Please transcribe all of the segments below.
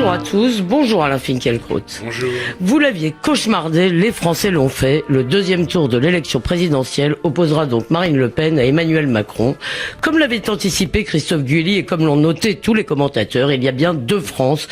Bonjour à tous, bonjour Alain Finkielkraut. Bonjour. Vous l'aviez cauchemardé, les Français l'ont fait. Le deuxième tour de l'élection présidentielle opposera donc Marine Le Pen à Emmanuel Macron. Comme l'avait anticipé Christophe Guilly et comme l'ont noté tous les commentateurs, il y a bien deux France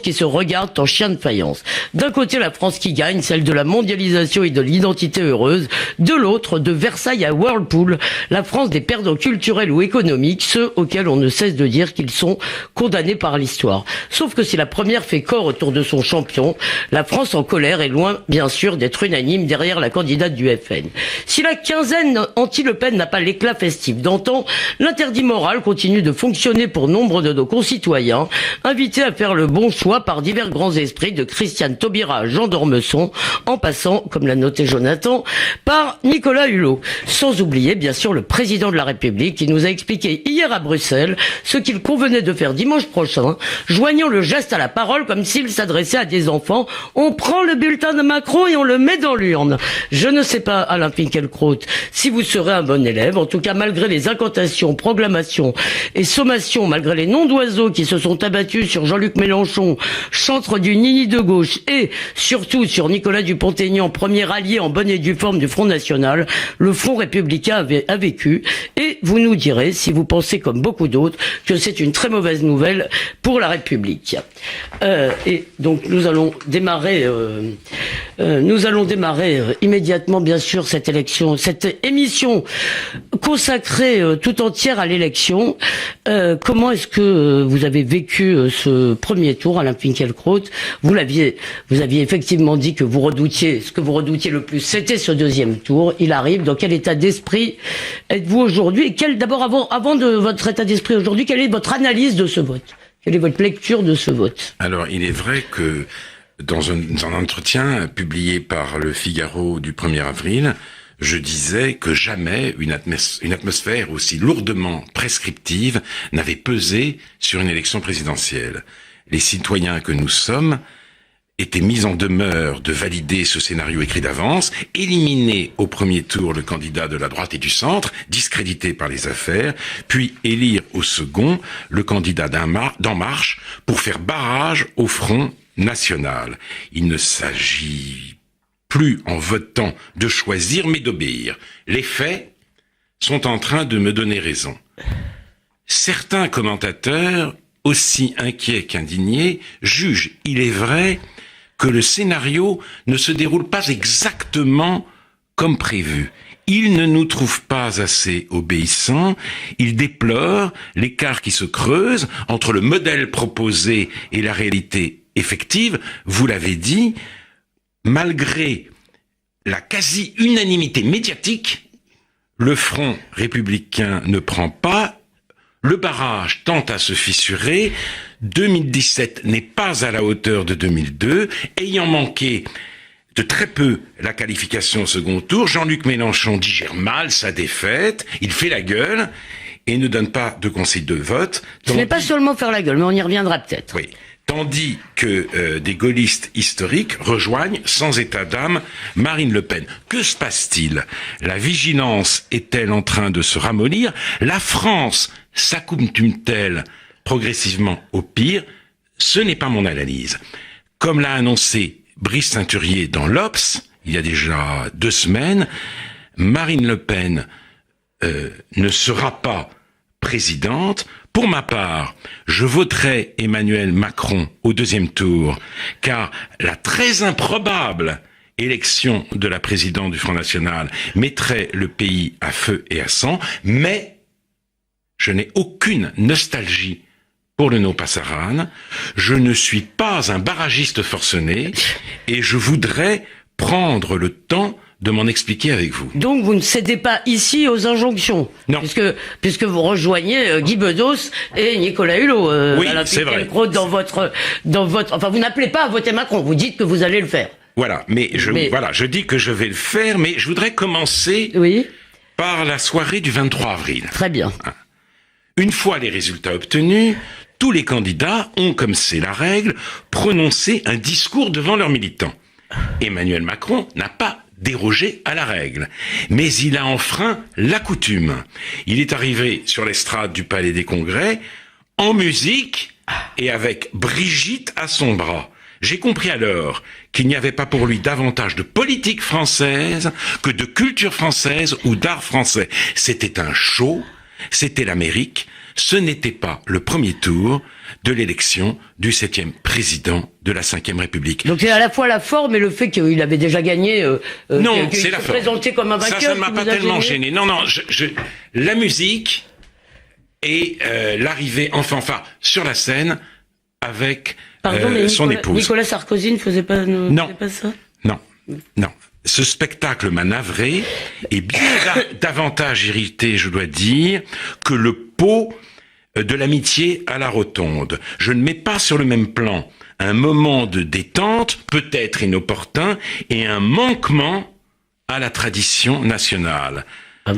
qui se regardent en chien de faïence. D'un côté, la France qui gagne, celle de la mondialisation et de l'identité heureuse. De l'autre, de Versailles à Whirlpool, la France des perdants culturels ou économiques, ceux auxquels on ne cesse de dire qu'ils sont condamnés par l'histoire. Sauf que si la première fait corps autour de son champion, la France en colère est loin, bien sûr, d'être unanime derrière la candidate du FN. Si la quinzaine anti-Le Pen n'a pas l'éclat festif d'antan, l'interdit moral continue de fonctionner pour nombre de nos concitoyens, invités à faire le bon choix par divers grands esprits, de Christiane Taubira à Jean d'Ormesson, en passant, comme l'a noté Jonathan, par Nicolas Hulot. Sans oublier, bien sûr, le président de la République qui nous a expliqué hier à Bruxelles ce qu'il convenait de faire dimanche prochain, joignant le geste à la parole comme s'il s'adressait à des enfants. On prend le bulletin de Macron et on le met dans l'urne. Je ne sais pas, Alain Finkielkraut, si vous serez un bon élève. En tout cas, malgré les incantations, proclamations et sommations, malgré les noms d'oiseaux qui se sont abattus sur Jean-Luc Mélenchon, chantre du nini de gauche, et surtout sur Nicolas Dupont-Aignan, premier allié en bonne et due forme du Front National, le Front républicain a vécu. Et vous nous direz, si vous pensez comme beaucoup d'autres, que c'est une très mauvaise nouvelle pour la République. Et donc nous allons démarrer immédiatement, bien sûr, cette émission consacrée tout entière à l'élection. Comment est-ce que vous avez vécu ce premier tour, Alain Finkielkraut? Vous aviez effectivement dit que ce que vous redoutiez le plus, c'était ce deuxième tour. Il arrive. Dans quel état d'esprit êtes-vous aujourd'hui? Et d'abord, avant de votre état d'esprit aujourd'hui, quelle est votre analyse de ce vote? Quelle est votre lecture de ce vote? Alors, il est vrai que dans un entretien publié par Le Figaro du 1er avril, je disais que jamais une atmosphère aussi lourdement prescriptive n'avait pesé sur une élection présidentielle. Les citoyens que nous sommes étaient mis en demeure de valider ce scénario écrit d'avance, éliminer au premier tour le candidat de la droite et du centre, discrédité par les affaires, puis élire au second le candidat d'En Marche pour faire barrage au Front national. Il ne s'agit plus en votant de choisir mais d'obéir. Les faits sont en train de me donner raison. Certains commentateurs, aussi inquiets qu'indignés, jugent, il est vrai, que le scénario ne se déroule pas exactement comme prévu. Ils ne nous trouvent pas assez obéissants, ils déplorent l'écart qui se creuse entre le modèle proposé et la réalité effective. Vous l'avez dit, malgré la quasi-unanimité médiatique, le Front républicain ne prend pas, le barrage tend à se fissurer, 2017 n'est pas à la hauteur de 2002, ayant manqué de très peu la qualification au second tour, Jean-Luc Mélenchon digère mal sa défaite, il fait la gueule et ne donne pas de consigne de vote. Ce n'est pas seulement faire la gueule, mais on y reviendra peut-être. Oui. Tandis que des gaullistes historiques rejoignent, sans état d'âme, Marine Le Pen. Que se passe-t-il? La vigilance est-elle en train de se ramollir? La France s'accoutume-t-elle progressivement au pire? Ce n'est pas mon analyse. Comme l'a annoncé Brice Ceinturier dans l'Obs, il y a déjà 2 semaines, Marine Le Pen ne sera pas présidente. Pour ma part, je voterai Emmanuel Macron au deuxième tour, car la très improbable élection de la présidente du Front National mettrait le pays à feu et à sang, mais je n'ai aucune nostalgie pour le No-Passaran. Je ne suis pas un barragiste forcené et je voudrais prendre le temps de m'en expliquer avec vous. Donc vous ne cédez pas ici aux injonctions? Non. Puisque vous rejoignez Guy Bedos et Nicolas Hulot. Oui, c'est vrai. Enfin, vous n'appelez pas à voter Macron, vous dites que vous allez le faire. Voilà, je dis que je vais le faire, mais je voudrais commencer par la soirée du 23 avril. Très bien. Une fois les résultats obtenus, tous les candidats ont, comme c'est la règle, prononcé un discours devant leurs militants. Emmanuel Macron n'a pas dérogé à la règle, mais il a enfreint la coutume. Il est arrivé sur l'estrade du Palais des Congrès en musique et avec Brigitte à son bras. J'ai compris alors qu'il n'y avait pas pour lui davantage de politique française que de culture française ou d'art français. C'était un show, c'était l'Amérique, ce n'était pas le premier tour de l'élection du 7e président de la 5e République. Donc c'est à la fois la forme et le fait qu'il avait déjà gagné. Non, qu'il c'est la se forme. présenté comme un vainqueur. Ça ne m'a pas tellement gêné. Non, la musique et l'arrivée en fanfare sur la scène avec son épouse. Nicolas Sarkozy ne faisait pas ça? Non. Ce spectacle m'a navré et bien davantage irrité, je dois dire, que le pot de l'amitié à la rotonde. Je ne mets pas sur le même plan un moment de détente, peut-être inopportun, et un manquement à la tradition nationale.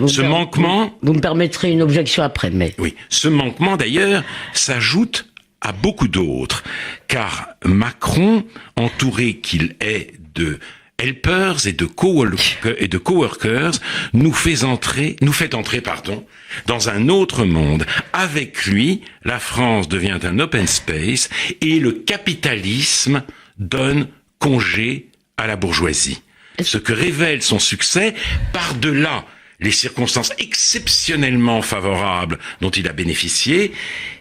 Ce manquement... Vous me permettrez une objection après, mais... Oui, ce manquement d'ailleurs s'ajoute à beaucoup d'autres, car Macron, entouré qu'il est de helpers et de coworkers, nous fait entrer, dans un autre monde. Avec lui, la France devient un open space et le capitalisme donne congé à la bourgeoisie. Ce que révèle son succès, par-delà les circonstances exceptionnellement favorables dont il a bénéficié,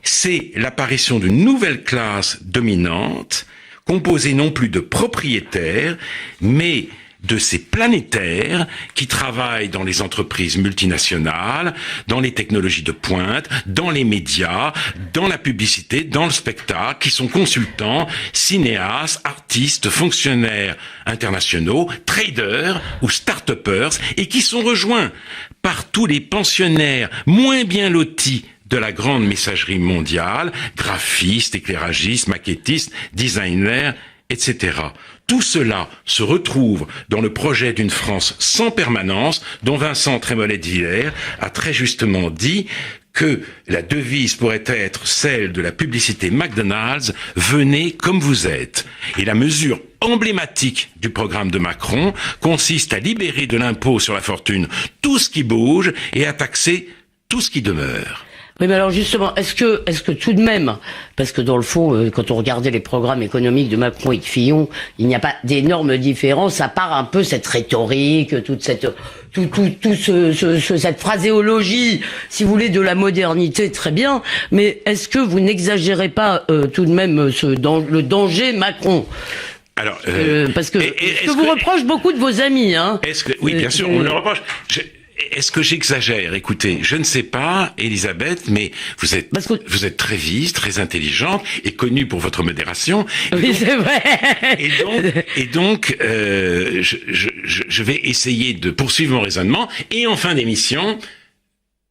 c'est l'apparition d'une nouvelle classe dominante, composée non plus de propriétaires, mais de ces planétaires qui travaillent dans les entreprises multinationales, dans les technologies de pointe, dans les médias, dans la publicité, dans le spectacle, qui sont consultants, cinéastes, artistes, fonctionnaires internationaux, traders ou start-upers, et qui sont rejoints par tous les pensionnaires moins bien lotis de la grande messagerie mondiale, graphistes, éclairagistes, maquettistes, designers, etc. Tout cela se retrouve dans le projet d'une France sans permanence, dont Vincent Trémollet de Villers a très justement dit que la devise pourrait être celle de la publicité McDonald's, venez comme vous êtes. Et la mesure emblématique du programme de Macron consiste à libérer de l'impôt sur la fortune tout ce qui bouge et à taxer tout ce qui demeure. Oui, mais alors justement, est-ce que tout de même, parce que dans le fond, quand on regardait les programmes économiques de Macron et de Fillon, il n'y a pas d'énormes différences, à part un peu cette rhétorique, toute cette, cette phraséologie, si vous voulez, de la modernité, très bien. Mais est-ce que vous n'exagérez pas tout de même le danger Macron? Alors, parce que ce que vous reproche beaucoup de vos amis, hein. Oui, bien sûr, on me le reproche. Est-ce que j'exagère? Écoutez, je ne sais pas, Elisabeth, mais vous êtes très vise, très intelligente et connue pour votre modération. Oui, c'est vrai. Et donc, je vais essayer de poursuivre mon raisonnement. Et en fin d'émission,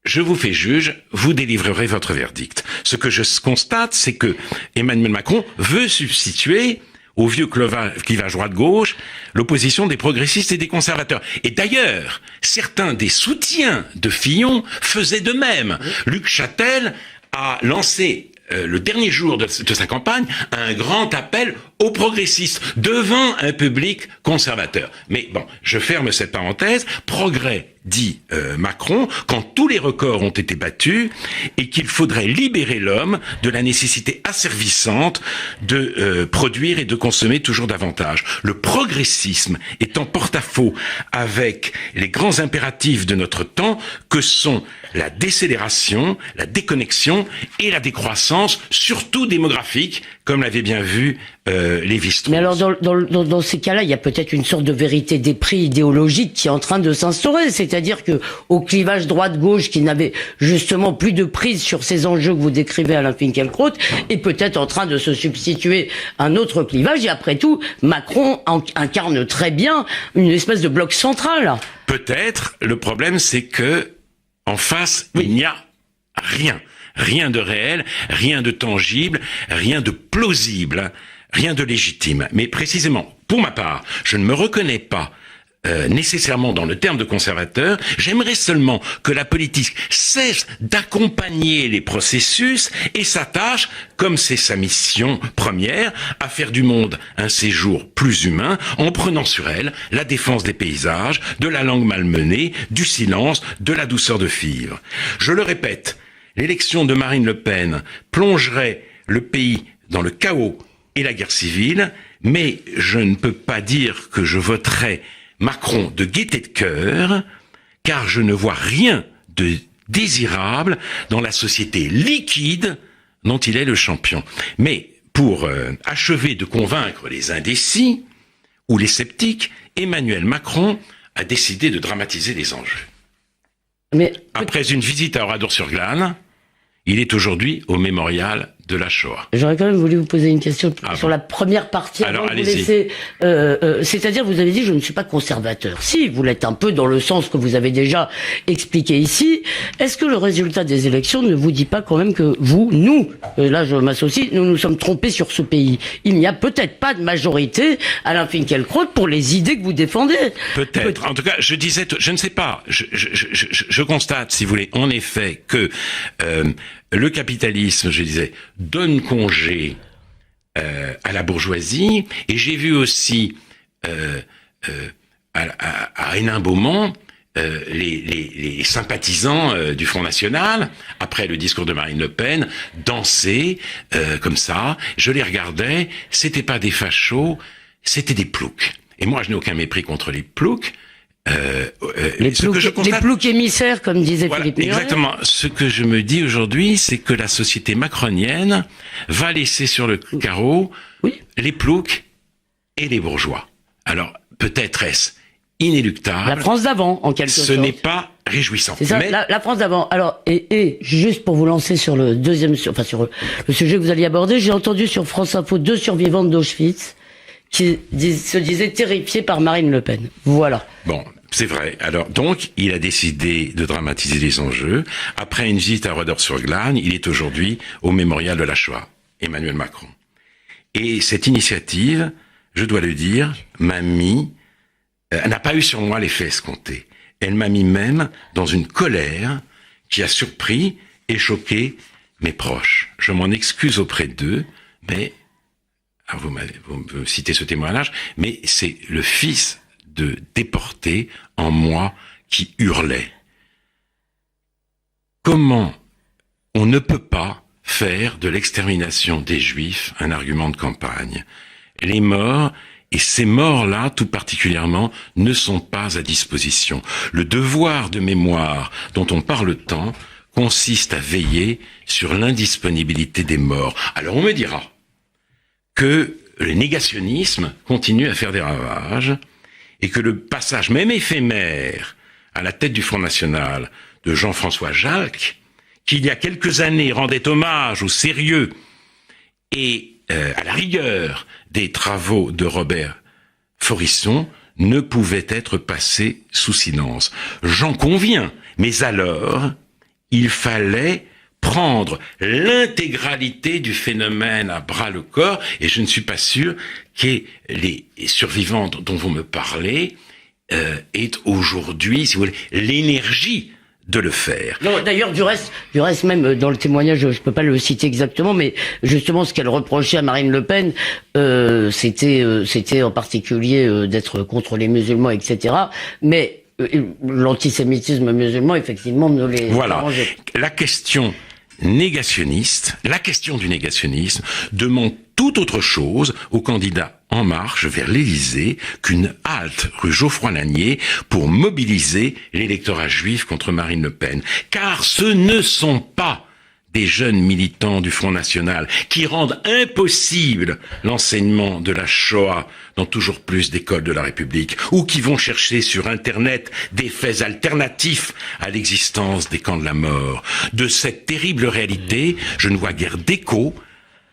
je vous fais juge, vous délivrerez votre verdict. Ce que je constate, c'est que Emmanuel Macron veut substituer au vieux clivage droite-gauche, l'opposition des progressistes et des conservateurs. Et d'ailleurs, certains des soutiens de Fillon faisaient de même. Luc Châtel a lancé le dernier jour de sa campagne, un grand appel aux progressistes devant un public conservateur. Mais bon, je ferme cette parenthèse. Progrès, dit Macron, quand tous les records ont été battus et qu'il faudrait libérer l'homme de la nécessité asservissante de produire et de consommer toujours davantage. Le progressisme est en porte-à-faux avec les grands impératifs de notre temps que sont la décélération, la déconnexion et la décroissance, surtout démographique, comme l'avait bien vu Lévi-Strauss. Mais alors dans ces cas-là, il y a peut-être une sorte de vérité des prix idéologique qui est en train de s'instaurer, c'est-à-dire que au clivage droite-gauche qui n'avait justement plus de prise sur ces enjeux que vous décrivez, Alain Finkielkraut, est peut-être en train de se substituer un autre clivage. Et après tout, Macron incarne très bien une espèce de bloc central. Peut-être. Le problème, c'est que en face, il n'y a rien. Rien de réel, rien de tangible, rien de plausible, rien de légitime. Mais précisément, pour ma part, je ne me reconnais pas nécessairement dans le terme de conservateur. J'aimerais seulement que la politique cesse d'accompagner les processus et s'attache, comme c'est sa mission première, à faire du monde un séjour plus humain en prenant sur elle la défense des paysages, de la langue malmenée, du silence, de la douceur de vivre. Je le répète, l'élection de Marine Le Pen plongerait le pays dans le chaos et la guerre civile, mais je ne peux pas dire que je voterai Macron de gaieté de cœur, car je ne vois rien de désirable dans la société liquide dont il est le champion. Mais pour achever de convaincre les indécis ou les sceptiques, Emmanuel Macron a décidé de dramatiser les enjeux. Mais après une visite à Oradour-sur-Glane, il est aujourd'hui au mémorial de la Shoah. J'aurais quand même voulu vous poser une question sur la première partie. Alors, allez-y. C'est-à-dire, vous avez dit, je ne suis pas conservateur. Si, vous l'êtes un peu dans le sens que vous avez déjà expliqué ici. Est-ce que le résultat des élections ne vous dit pas quand même que nous, là je m'associe, nous nous sommes trompés sur ce pays? Il n'y a peut-être pas de majorité, Alain Finkielkraut, pour les idées que vous défendez. Peut-être. En tout cas, je disais, je ne sais pas. Je constate, si vous voulez, en effet, que le capitalisme, je disais, donne congé à la bourgeoisie, et j'ai vu aussi à Hénin-Beaumont les sympathisants du Front National, après le discours de Marine Le Pen, danser comme ça. Je les regardais, c'était pas des fachos, c'était des ploucs. Et moi, je n'ai aucun mépris contre les ploucs. Les ploucs émissaires, comme disait Philippe Muret. Exactement. Ce que je me dis aujourd'hui, c'est que la société macronienne va laisser sur le carreau les ploucs et les bourgeois. Alors, peut-être est-ce inéluctable. La France d'avant, en quelque sorte. Ce n'est pas réjouissant. C'est ça, mais... la France d'avant. Alors, et juste pour vous lancer sur le deuxième, sur le sujet que vous alliez aborder, j'ai entendu sur France Info 2 survivantes d'Auschwitz qui se disaient terrifiées par Marine Le Pen. Voilà. Bon. C'est vrai. Alors, donc, il a décidé de dramatiser les enjeux. Après une visite à Oradour-sur-Glane, il est aujourd'hui au mémorial de la Shoah, Emmanuel Macron. Et cette initiative, je dois le dire, m'a mis, n'a pas eu sur moi l'effet escompté. Elle m'a mis même dans une colère qui a surpris et choqué mes proches. Je m'en excuse auprès d'eux, mais, alors vous me citez ce témoignage, mais c'est le fils de déportés en moi qui hurlait. Comment on ne peut pas faire de l'extermination des Juifs un argument de campagne? Les morts, et ces morts-là tout particulièrement, ne sont pas à disposition. Le devoir de mémoire dont on parle tant consiste à veiller sur l'indisponibilité des morts. Alors on me dira que le négationnisme continue à faire des ravages, et que le passage, même éphémère, à la tête du Front National de Jean-François Jalck, qui il y a quelques années rendait hommage au sérieux et à la rigueur des travaux de Robert Forisson, ne pouvait être passé sous silence. J'en conviens, mais alors, il fallait prendre l'intégralité du phénomène à bras le corps, et je ne suis pas sûr que les survivantes dont vous me parlez aient aujourd'hui, si vous voulez, l'énergie de le faire. Non, d'ailleurs, du reste même dans le témoignage, je peux pas le citer exactement, mais justement ce qu'elle reprochait à Marine Le Pen, c'était en particulier d'être contre les musulmans, etc. Mais l'antisémitisme musulman, effectivement, ne les arrangeait pas. La question négationniste, la question du négationnisme demande tout autre chose aux candidats En Marche vers l'Élysée qu'une halte rue Geoffroy-Lanier pour mobiliser l'électorat juif contre Marine Le Pen. Car ce ne sont pas des jeunes militants du Front National qui rendent impossible l'enseignement de la Shoah dans toujours plus d'écoles de la République, ou qui vont chercher sur Internet des faits alternatifs à l'existence des camps de la mort. De cette terrible réalité, je ne vois guère d'écho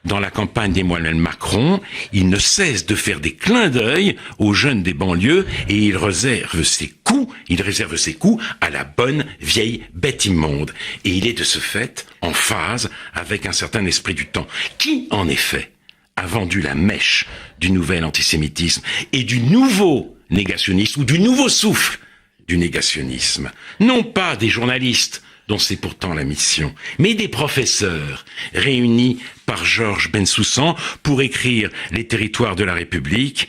dans la campagne d'Emmanuel Macron. Il ne cesse de faire des clins d'œil aux jeunes des banlieues, et il réserve ses coups à la bonne vieille bête immonde. Et il est de ce fait en phase avec un certain esprit du temps, qui, en effet, a vendu la mèche du nouvel antisémitisme et du nouveau négationnisme, ou du nouveau souffle du négationnisme. Non pas des journalistes dont c'est pourtant la mission, mais des professeurs réunis par Georges Bensoussan pour écrire Les territoires de la République,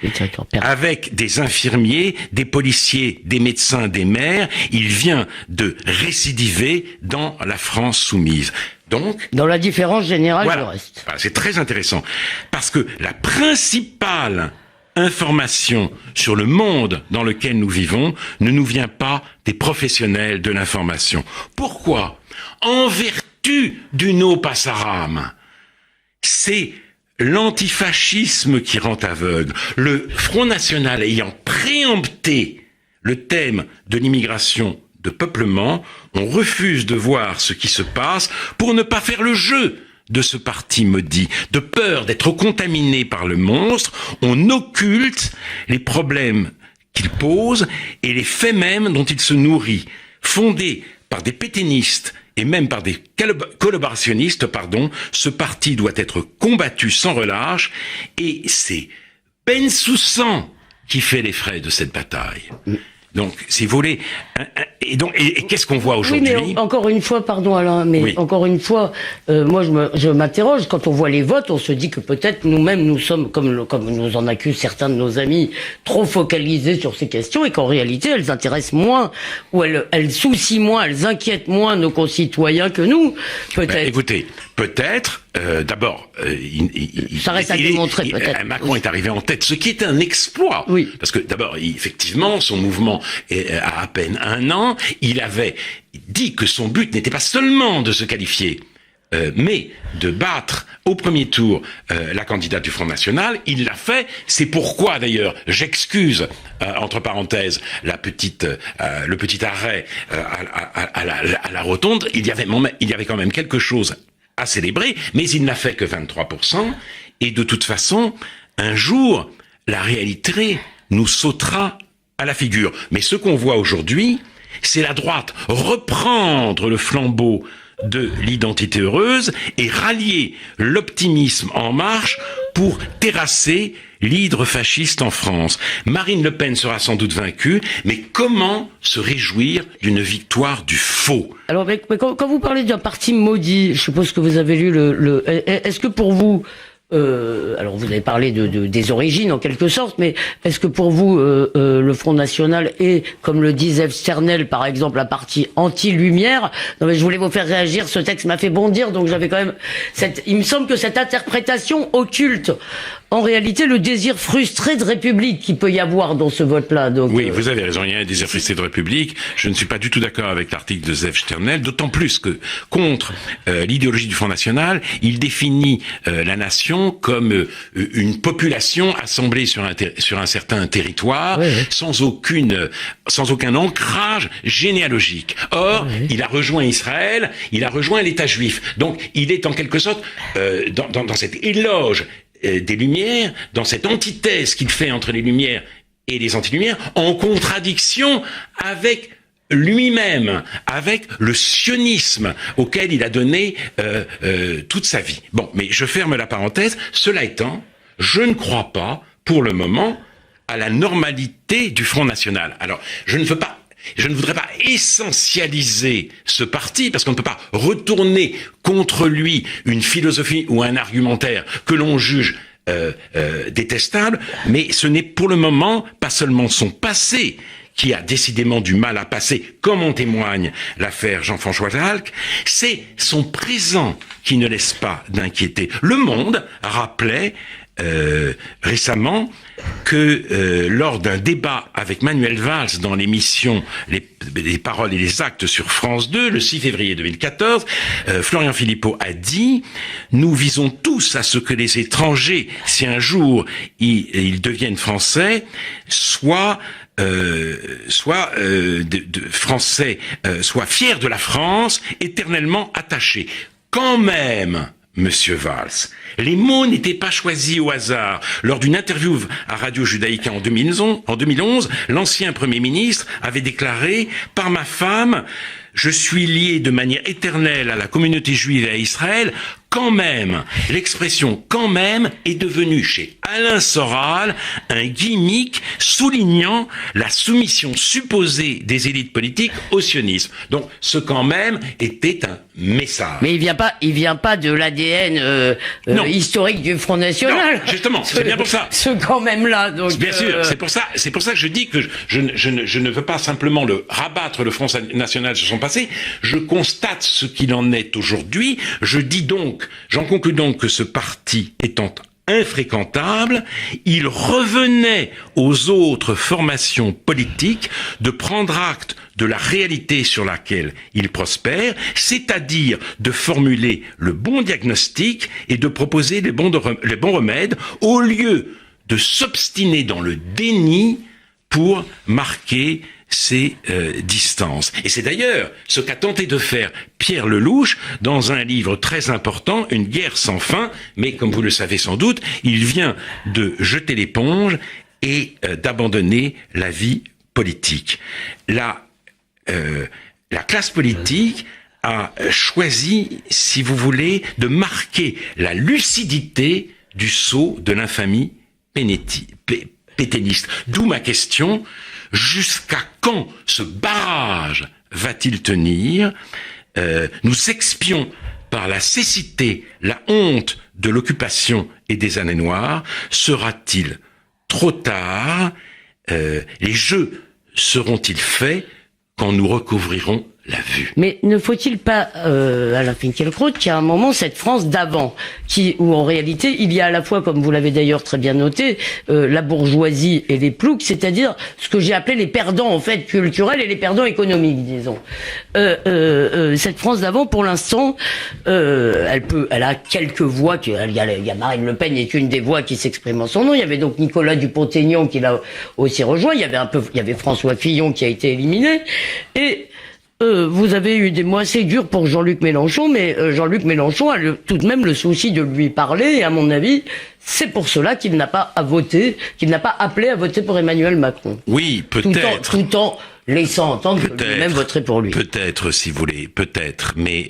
avec des infirmiers, des policiers, des médecins, des maires. Il vient de récidiver dans la France soumise. Donc, dans la différence générale du reste. Voilà, c'est très intéressant, parce que la principale information sur le monde dans lequel nous vivons ne nous vient pas des professionnels de l'information. Pourquoi ? En vertu du no passaram, c'est l'antifascisme qui rend aveugle. Le Front National ayant préempté le thème de l'immigration de peuplement, on refuse de voir ce qui se passe pour ne pas faire le jeu de ce parti maudit. De peur d'être contaminé par le monstre, on occulte les problèmes qu'il pose et les faits mêmes dont il se nourrit. Fondé par des pétainistes et même par des collaborationnistes, ce parti doit être combattu sans relâche, et c'est Bensoussan qui fait les frais de cette bataille. Donc, si vous voulez, et qu'est-ce qu'on voit aujourd'hui ? Oui, mais encore une fois, pardon Alain, mais oui. Encore une fois, moi je m'interroge, quand on voit les votes, on se dit que peut-être nous-mêmes nous sommes, comme nous en accusent certains de nos amis, trop focalisés sur ces questions, et qu'en réalité elles intéressent moins, ou elles soucient moins, elles inquiètent moins nos concitoyens que nous, peut-être. Écoutez, peut-être, d'abord, ça reste à démontrer, peut-être. Macron est arrivé en tête, ce qui est un exploit. Oui. Parce que d'abord, effectivement, son mouvement a à peine 1 an. Il avait dit que son but n'était pas seulement de se qualifier, mais de battre au premier tour la candidate du Front National. Il l'a fait. C'est pourquoi, d'ailleurs, j'excuse, entre parenthèses, le petit arrêt à la rotonde. Il y avait quand même quelque chose à célébrer, mais il n'a fait que 23%, et de toute façon, un jour, la réalité nous sautera à la figure. Mais ce qu'on voit aujourd'hui, c'est la droite reprendre le flambeau de l'identité heureuse et rallier l'optimisme en marche pour terrasser l'hydre fasciste en France. Marine Le Pen sera sans doute vaincue, mais comment se réjouir d'une victoire du faux ? Alors, mais quand vous parlez d'un parti maudit, je suppose que vous avez lu est-ce que pour vous, alors vous avez parlé des origines en quelque sorte, mais est-ce que pour vous le Front National est, comme le disait Sternel par exemple, un parti anti-lumière ? Non mais je voulais vous faire réagir, ce texte m'a fait bondir, donc j'avais quand même il me semble que cette interprétation occulte en réalité le désir frustré de République qu'il peut y avoir dans ce vote-là. Donc, oui, vous avez raison, il y a un désir frustré de République. Je ne suis pas du tout d'accord avec l'article de Zev Sternel, d'autant plus que contre l'idéologie du Front National, il définit la nation comme une population assemblée sur un certain territoire, oui. sans aucun ancrage généalogique. Or, oui. Il a rejoint Israël, il a rejoint l'État juif. Donc, il est en quelque sorte dans cette éloge des Lumières, dans cette antithèse qu'il fait entre les Lumières et les anti-Lumières, en contradiction avec lui-même, avec le sionisme auquel il a donné toute sa vie. Bon, mais je ferme la parenthèse. Cela étant, je ne crois pas, pour le moment, à la normalité du Front National. Alors, je ne voudrais pas essentialiser ce parti, parce qu'on ne peut pas retourner contre lui une philosophie ou un argumentaire que l'on juge détestable, mais ce n'est pour le moment pas seulement son passé qui a décidément du mal à passer, comme en témoigne l'affaire Jean-François Jalc, c'est son présent qui ne laisse pas d'inquiéter. Le Monde rappelait récemment que lors d'un débat avec Manuel Valls dans l'émission les paroles et les actes sur France 2, le 6 février 2014, Florian Philippot a dit « Nous visons tous à ce que les étrangers, si un jour ils deviennent français, soient français, soient fiers de la France, éternellement attachés. » Quand même, Monsieur Valls, les mots n'étaient pas choisis au hasard. Lors d'une interview à Radio Judaïka en 2011, l'ancien Premier ministre avait déclaré « Par ma femme, je suis lié de manière éternelle à la communauté juive et à Israël, quand même, l'expression quand même est devenue chez Alain Soral un gimmick soulignant la soumission supposée des élites politiques au sionisme. Donc ce quand même était un message. Mais il vient pas de l'ADN historique du Front National. Non, justement, c'est bien pour ça. Ce quand même là. Donc, bien sûr, c'est pour ça que je dis que je ne veux pas simplement rabattre le Front National sur son passé. Je constate ce qu'il en est aujourd'hui. J'en conclus donc que ce parti étant infréquentable, il revenait aux autres formations politiques de prendre acte de la réalité sur laquelle il prospère, c'est-à-dire de formuler le bon diagnostic et de proposer les bons remèdes, au lieu de s'obstiner dans le déni pour marquer ces distances. Et c'est d'ailleurs ce qu'a tenté de faire Pierre Lelouch dans un livre très important, Une guerre sans fin, mais comme vous le savez sans doute, il vient de jeter l'éponge et d'abandonner la vie politique. La classe politique a choisi, si vous voulez, de marquer la lucidité du sceau de l'infamie pétainiste. D'où ma question: jusqu'à quand ce barrage va-t-il tenir? Nous expions par la cécité la honte de l'occupation et des années noires. Sera-t-il trop tard? Les jeux seront-ils faits quand nous recouvrirons la vue? Mais ne faut-il pas, Alain Finkielkraut, qu'il y a un moment, cette France d'avant, où en réalité, il y a à la fois, comme vous l'avez d'ailleurs très bien noté, la bourgeoisie et les ploucs, c'est-à-dire ce que j'ai appelé les perdants, en fait, culturels et les perdants économiques, disons. Cette France d'avant, pour l'instant, elle a quelques voix, il y a Marine Le Pen est une des voix qui s'exprime en son nom, il y avait donc Nicolas Dupont-Aignan qui l'a aussi rejoint, il y avait François Fillon qui a été éliminé, et vous avez eu des mots assez durs pour Jean-Luc Mélenchon, mais Jean-Luc Mélenchon a tout de même le souci de lui parler, et à mon avis, c'est pour cela qu'il n'a pas qu'il n'a pas appelé à voter pour Emmanuel Macron. Oui, peut-être. Tout en laissant entendre que lui-même voterait pour lui. Peut-être, si vous voulez, peut-être. Mais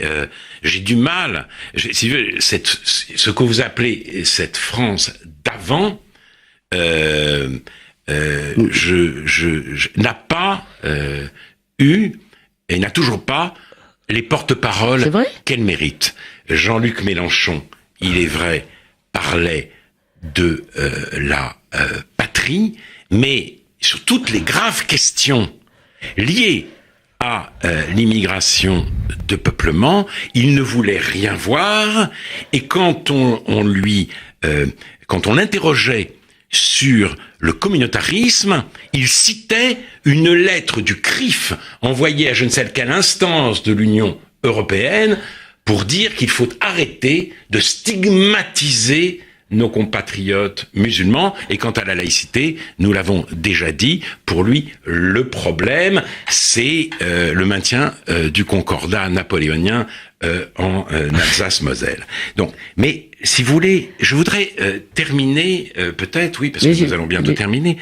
j'ai du mal. Si vous voulez, ce que vous appelez cette France d'avant, n'a pas eu et n'a toujours pas les porte-paroles qu'elle mérite. Jean-Luc Mélenchon, il est vrai, parlait de la patrie, mais sur toutes les graves questions liées à l'immigration de peuplement, il ne voulait rien voir, et quand on l'interrogeait sur le communautarisme, il citait une lettre du CRIF envoyée à je ne sais quelle instance de l'Union européenne pour dire qu'il faut arrêter de stigmatiser nos compatriotes musulmans. Et quant à la laïcité, nous l'avons déjà dit, pour lui, le problème, c'est le maintien du concordat napoléonien en Alsace-Moselle. Donc, mais si vous voulez, je voudrais terminer, peut-être, oui, parce que nous allons bientôt terminer,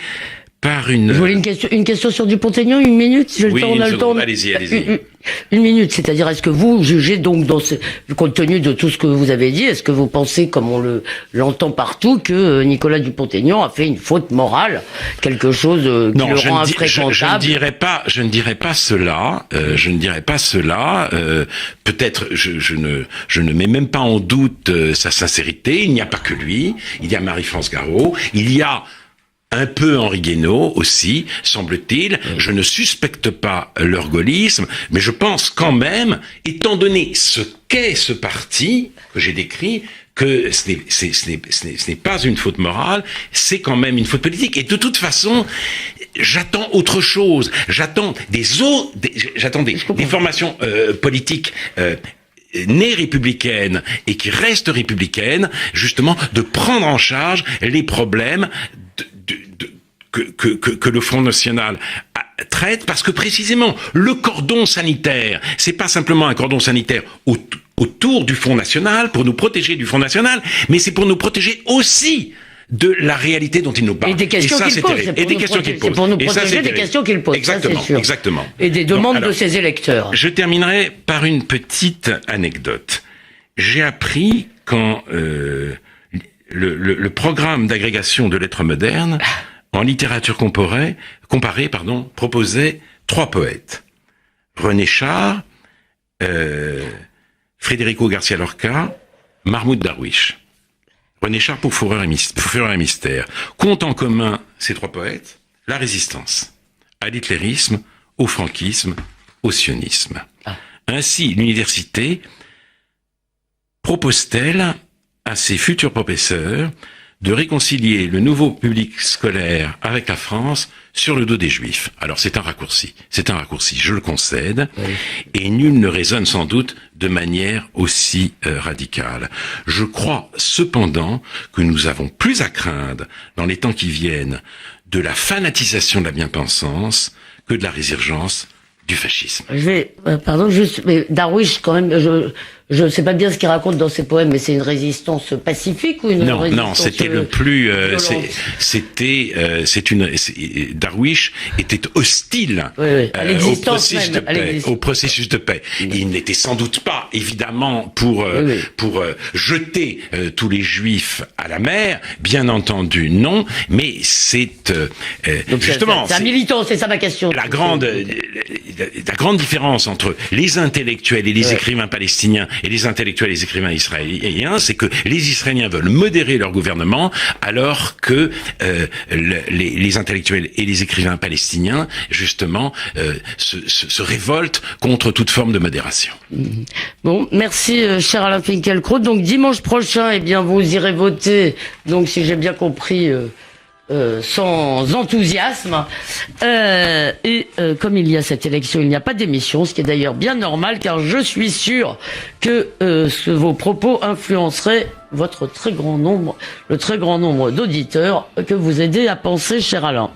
par une... Vous voulez une question sur Dupont-Aignan, une minute? On a le temps. Allez-y. Une minute, c'est-à-dire, est-ce que vous jugez donc, compte tenu de tout ce que vous avez dit, est-ce que vous pensez, comme on l'entend partout, que Nicolas Dupont-Aignan a fait une faute morale, quelque chose qui le rend infréquentable? Je ne dirais pas cela. Peut-être, je ne mets même pas en doute sa sincérité. Il n'y a pas que lui. Il y a Marie-France Garot. Il y a un peu Henri Guénaud aussi, semble-t-il. Je ne suspecte pas leur gaullisme, mais je pense quand même, étant donné ce qu'est ce parti que j'ai décrit, que ce n'est pas une faute morale, c'est quand même une faute politique. Et de toute façon, j'attends autre chose. J'attends des formations politiques nées républicaines et qui restent républicaines, justement, de prendre en charge les problèmes que le Front National traite, parce que précisément le cordon sanitaire, c'est pas simplement un cordon sanitaire autour du Front National pour nous protéger du Front National, mais c'est pour nous protéger aussi de la réalité dont il nous parle. Et des questions qu'il pose. Et des questions qu'il pose. C'est pour nous protéger des questions qu'il pose. Exactement. Et des demandes de ses électeurs. Je terminerai par une petite anecdote. j'ai appris quand le programme d'agrégation de lettres modernes en littérature comparée, proposait 3 poètes. René Char, Federico Garcia Lorca, Mahmoud Darwish. René Char pour Fureur et Mystère. Compte en commun ces 3 poètes la résistance à l'hitlérisme, au franquisme, au sionisme. Ainsi, l'université propose-t-elle à ses futurs professeurs de réconcilier le nouveau public scolaire avec la France sur le dos des Juifs. Alors c'est un raccourci, je le concède, oui. Et nul ne raisonne sans doute de manière aussi radicale. Je crois cependant que nous avons plus à craindre dans les temps qui viennent de la fanatisation de la bien-pensance que de la résurgence du fascisme. Mais Darwish, quand même, je ne sais pas bien ce qu'il raconte dans ses poèmes, mais c'est une résistance pacifique ou une résistance Non, c'était le plus, Darwish était hostile au processus de paix. Il n'était sans doute pas, évidemment, pour jeter tous les Juifs à la mer, bien entendu, non, mais c'est justement... C'est un militant, c'est ça ma question. La grande différence entre les intellectuels et les écrivains palestiniens et les intellectuels et les écrivains israéliens, c'est que les Israéliens veulent modérer leur gouvernement, alors que les intellectuels et les écrivains palestiniens, justement, se révoltent contre toute forme de modération. Bon, merci, cher Alain Finkielkraut. Donc, dimanche prochain, vous irez voter, donc, si j'ai bien compris... sans enthousiasme comme il y a cette élection, il n'y a pas d'émission, ce qui est d'ailleurs bien normal, car je suis sûr que vos propos influenceraient le très grand nombre d'auditeurs que vous aidez à penser, cher Alain.